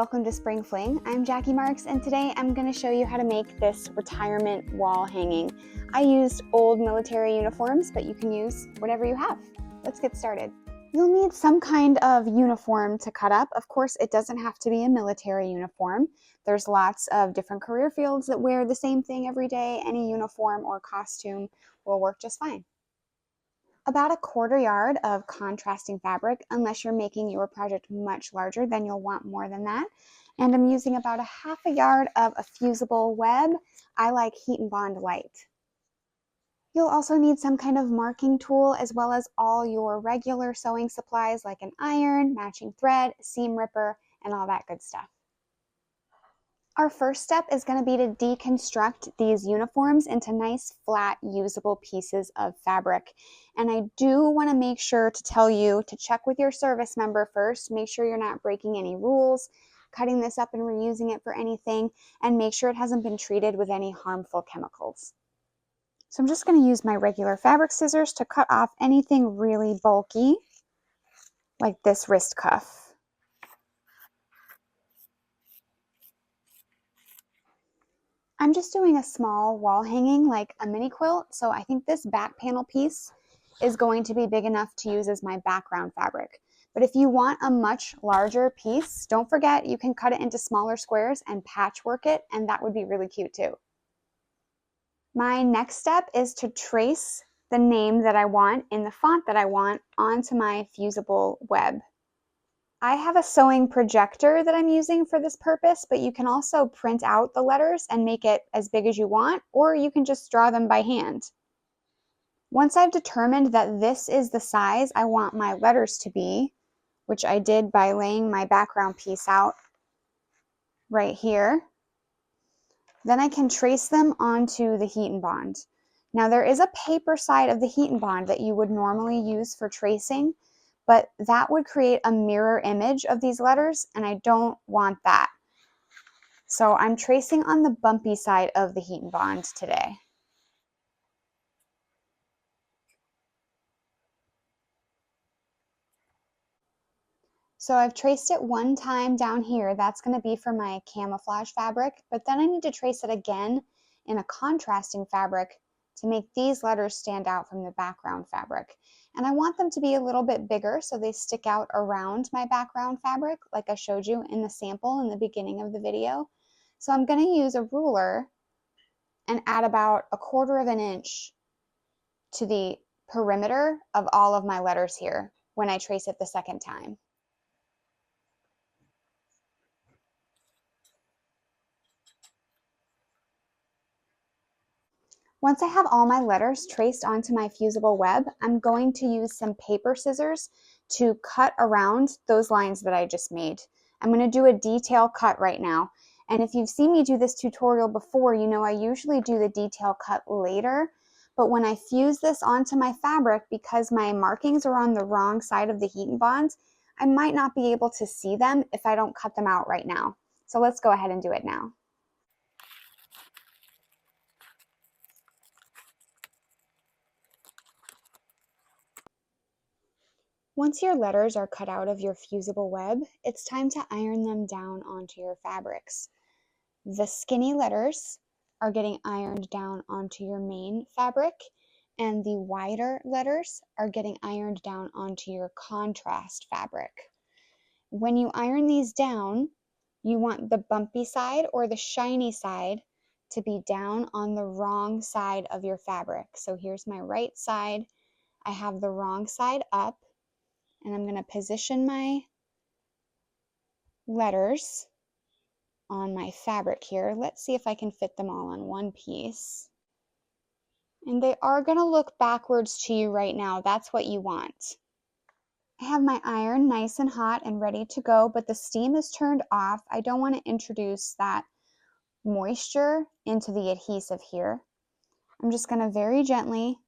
welcome to Spring Fling. I'm Jackie Marks, and today I'm going to show you how to make this retirement wall hanging. I used old military uniforms, but you can use whatever you have. Let's get started. You'll need some kind of uniform to cut up. Of course, it doesn't have to be a military uniform. There's lots of different career fields that wear the same thing every day. Any uniform or costume will work just fine. About 1/4 yard of contrasting fabric, unless you're making your project much larger, then you'll want more than that. And I'm using about 1/2 yard of a fusible web. I like Heat and Bond Light. You'll also need some kind of marking tool as well as all your regular sewing supplies like an iron, matching thread, seam ripper, and all that good stuff. Our first step is going to be to deconstruct these uniforms into nice, flat, usable pieces of fabric. And I do want to make sure to tell you to check with your service member first. Make sure you're not breaking any rules, cutting this up and reusing it for anything, and make sure it hasn't been treated with any harmful chemicals. So I'm just going to use my regular fabric scissors to cut off anything really bulky, like this wrist cuff. I'm just doing a small wall hanging like a mini quilt, so I think this back panel piece is going to be big enough to use as my background fabric. But if you want a much larger piece, don't forget you can cut it into smaller squares and patchwork it, and that would be really cute too. My next step is to trace the name that I want in the font that I want onto my fusible web. I have a sewing projector that I'm using for this purpose, but you can also print out the letters and make it as big as you want, or you can just draw them by hand. Once I've determined that this is the size I want my letters to be, which I did by laying my background piece out right here, then I can trace them onto the Heat and Bond. Now there is a paper side of the Heat and Bond that you would normally use for tracing, but that would create a mirror image of these letters, and I don't want that. So I'm tracing on the bumpy side of the Heat and Bond today. So I've traced it one time down here. That's going to be for my camouflage fabric, but then I need to trace it again in a contrasting fabric to make these letters stand out from the background fabric. And I want them to be a little bit bigger so they stick out around my background fabric, like I showed you in the sample in the beginning of the video. So I'm going to use a ruler and add about 1/4 of an inch to the perimeter of all of my letters here when I trace it the second time. Once I have all my letters traced onto my fusible web, I'm going to use some paper scissors to cut around those lines that I just made. I'm going to do a detail cut right now. And if you've seen me do this tutorial before, you know I usually do the detail cut later. But when I fuse this onto my fabric, because my markings are on the wrong side of the Heat and Bond, I might not be able to see them if I don't cut them out right now. So let's go ahead and do it now. Once your letters are cut out of your fusible web, it's time to iron them down onto your fabrics. The skinny letters are getting ironed down onto your main fabric, and the wider letters are getting ironed down onto your contrast fabric. When you iron these down, you want the bumpy side or the shiny side to be down on the wrong side of your fabric. So here's my right side. I have the wrong side up. And I'm going to position my letters on my fabric here. Let's see if I can fit them all on one piece. And they are going to look backwards to you right now. That's what you want. I have my iron nice and hot and ready to go, but the steam is turned off. I don't want to introduce that moisture into the adhesive here. I'm just going to very gently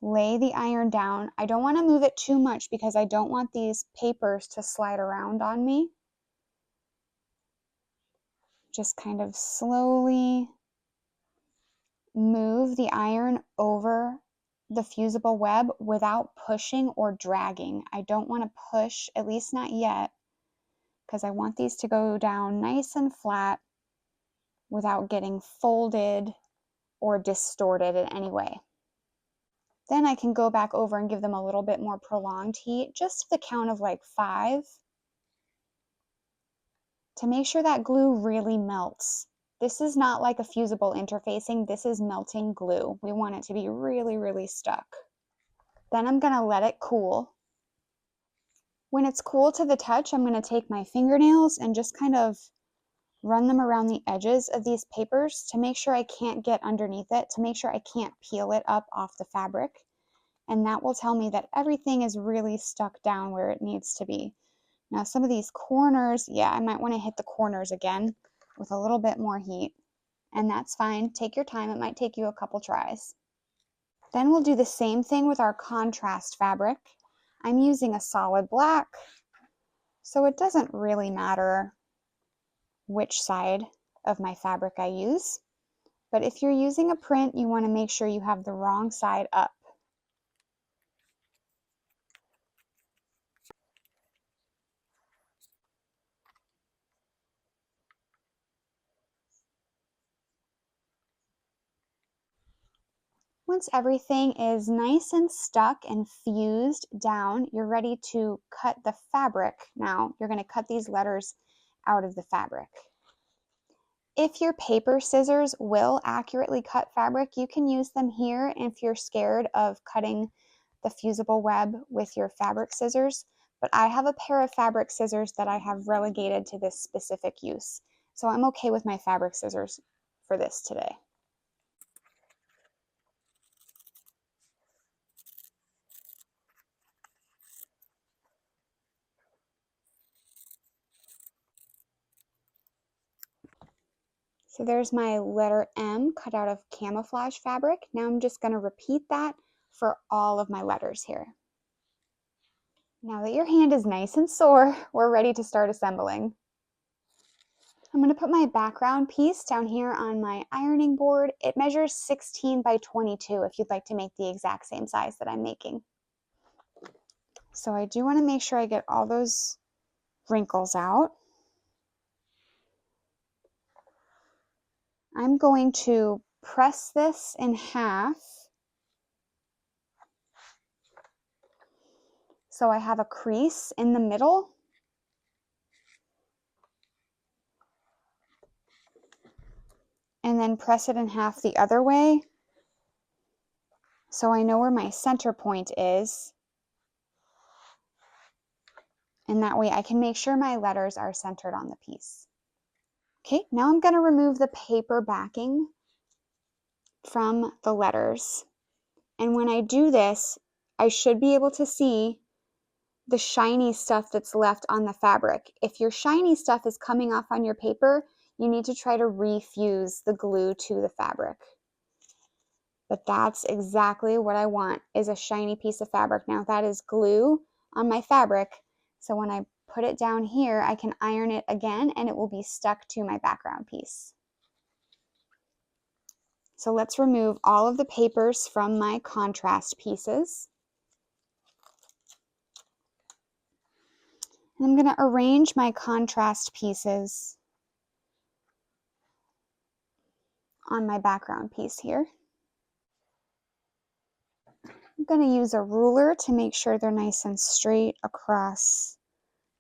lay the iron down. I don't want to move it too much because I don't want these papers to slide around on me. Just kind of slowly move the iron over the fusible web without pushing or dragging. I don't want to push, at least not yet, because I want these to go down nice and flat without getting folded or distorted in any way. Then I can go back over and give them a little bit more prolonged heat, just to the count of like 5, to make sure that glue really melts. This is not like a fusible interfacing, this is melting glue. We want it to be really, really stuck. Then I'm gonna let it cool. When it's cool to the touch, I'm gonna take my fingernails and just kind of run them around the edges of these papers to make sure I can't get underneath it, to make sure I can't peel it up off the fabric. And that will tell me that everything is really stuck down where it needs to be. Now some of these corners, yeah, I might want to hit the corners again with a little bit more heat. And that's fine. Take your time. It might take you a couple tries. Then we'll do the same thing with our contrast fabric. I'm using a solid black, so it doesn't really matter which side of my fabric I use. But if you're using a print, you want to make sure you have the wrong side up. Once everything is nice and stuck and fused down, you're ready to cut the fabric. Now, you're going to cut these letters out of the fabric. If your paper scissors will accurately cut fabric, you can use them here if you're scared of cutting the fusible web with your fabric scissors. But I have a pair of fabric scissors that I have relegated to this specific use. So I'm okay with my fabric scissors for this today. So there's my letter M cut out of camouflage fabric. Now I'm just going to repeat that for all of my letters here. Now that your hand is nice and sore, we're ready to start assembling. I'm going to put my background piece down here on my ironing board. It measures 16 by 22 if you'd like to make the exact same size that I'm making. So I do want to make sure I get all those wrinkles out. I'm going to press this in half so I have a crease in the middle. And then press it in half the other way so I know where my center point is. And that way I can make sure my letters are centered on the piece. Okay, now I'm going to remove the paper backing from the letters. And when I do this, I should be able to see the shiny stuff that's left on the fabric. If your shiny stuff is coming off on your paper, you need to try to refuse the glue to the fabric. But that's exactly what I want, is a shiny piece of fabric. Now that is glue on my fabric, so when I put it down here, I can iron it again and it will be stuck to my background piece. So let's remove all of the papers from my contrast pieces. And I'm going to arrange my contrast pieces on my background piece here. I'm going to use a ruler to make sure they're nice and straight across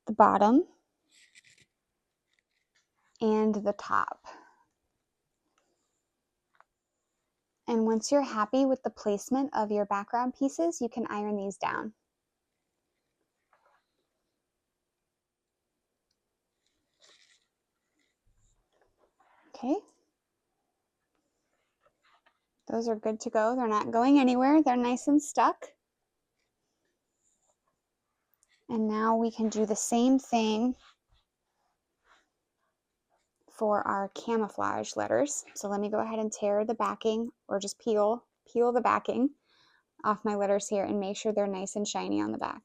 the bottom and the top. And once you're happy with the placement of your background pieces, you can iron these down. Okay. Those are good to go. They're not going anywhere. They're nice and stuck. And now we can do the same thing for our camouflage letters. So let me go ahead and tear the backing, or just peel the backing off my letters here and make sure they're nice and shiny on the back.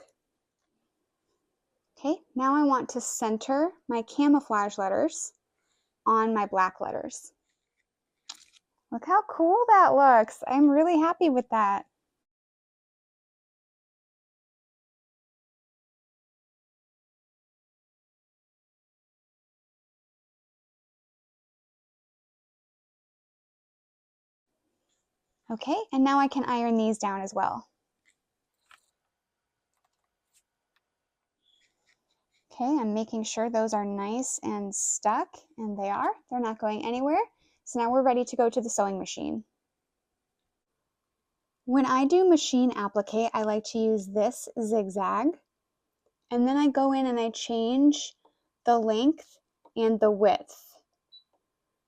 Okay, now I want to center my camouflage letters on my black letters. Look how cool that looks. I'm really happy with that. Okay, and now I can iron these down as well. Okay, I'm making sure those are nice and stuck, and they are. They're not going anywhere. So now we're ready to go to the sewing machine. When I do machine applique, I like to use this zigzag, and then I go in and I change the length and the width.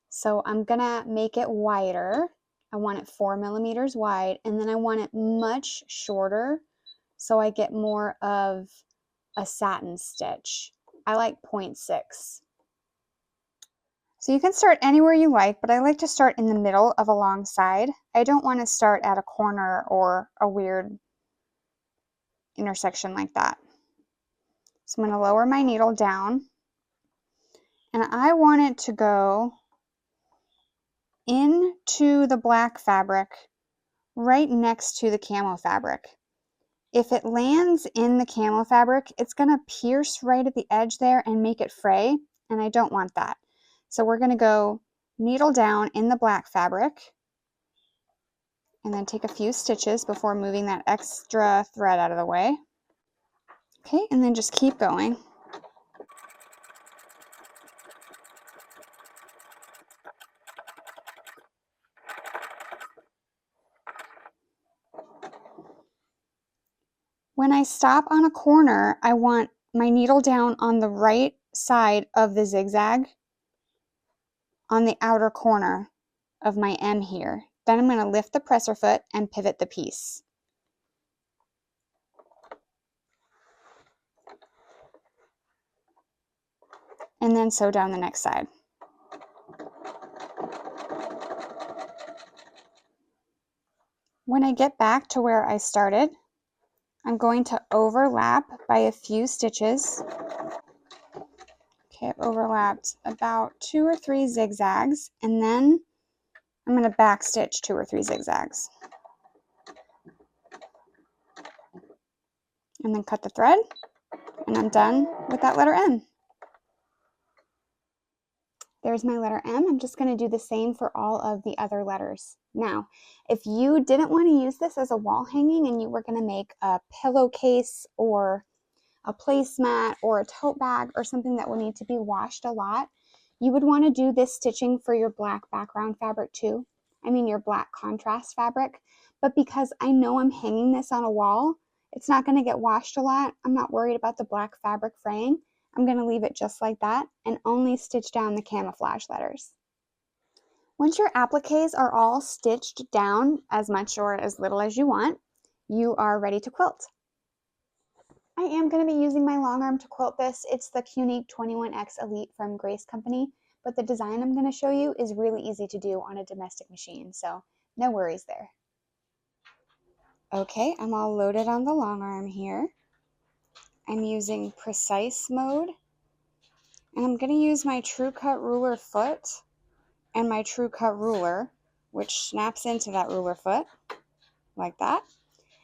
So I'm gonna make it wider. I want it 4 millimeters wide, and then I want it much shorter so I get more of a satin stitch. I like 0.6. So you can start anywhere you like, but I like to start in the middle of a long side. I don't want to start at a corner or a weird intersection like that. So I'm going to lower my needle down, and I want it to go into the black fabric right next to the camo fabric. If it lands in the camo fabric, it's going to pierce right at the edge there and make it fray, and I don't want that. So we're going to go needle down in the black fabric and then take a few stitches before moving that extra thread out of the way. Okay, and then just keep going. When I stop on a corner, I want my needle down on the right side of the zigzag on the outer corner of my M here. Then I'm going to lift the presser foot and pivot the piece. And then sew down the next side. When I get back to where I started, I'm going to overlap by a few stitches. Okay, I've overlapped about 2 or 3 zigzags, and then I'm going to back stitch 2 or 3 zigzags. And then cut the thread, and I'm done with that letter M. There's my letter M. I'm just going to do the same for all of the other letters. Now, if you didn't want to use this as a wall hanging and you were going to make a pillowcase or a placemat or a tote bag or something that will need to be washed a lot, you would want to do this stitching for your black background fabric too. I mean your black contrast fabric. But because I know I'm hanging this on a wall, it's not going to get washed a lot. I'm not worried about the black fabric fraying. I'm going to leave it just like that and only stitch down the camouflage letters. Once your appliques are all stitched down as much or as little as you want, you are ready to quilt. I am going to be using my long arm to quilt this. It's the Cunique 21X Elite from Grace Company, but the design I'm going to show you is really easy to do on a domestic machine, so no worries there. Okay, I'm all loaded on the long arm here. I'm using precise mode, and I'm going to use my True Cut ruler foot and my True Cut ruler, which snaps into that ruler foot like that.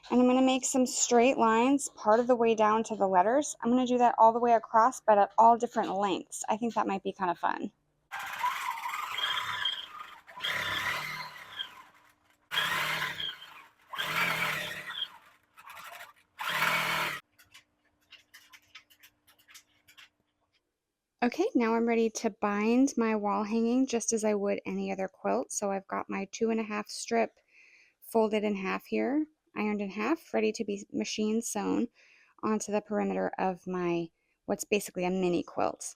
And I'm going to make some straight lines part of the way down to the letters. I'm going to do that all the way across, but at all different lengths. I think that might be kind of fun. Okay, now I'm ready to bind my wall hanging just as I would any other quilt. So I've got my 2.5 strip folded in half here, ironed in half, ready to be machine sewn onto the perimeter of my, what's basically a mini quilt.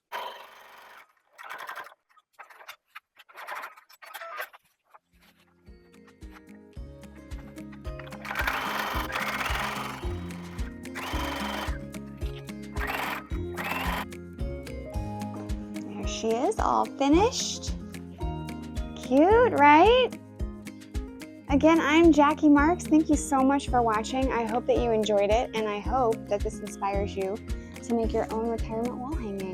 There she is, all finished. Cute, right? Again, I'm Jackie Marks. Thank you so much for watching. I hope that you enjoyed it, and I hope that this inspires you to make your own retirement wall hanging.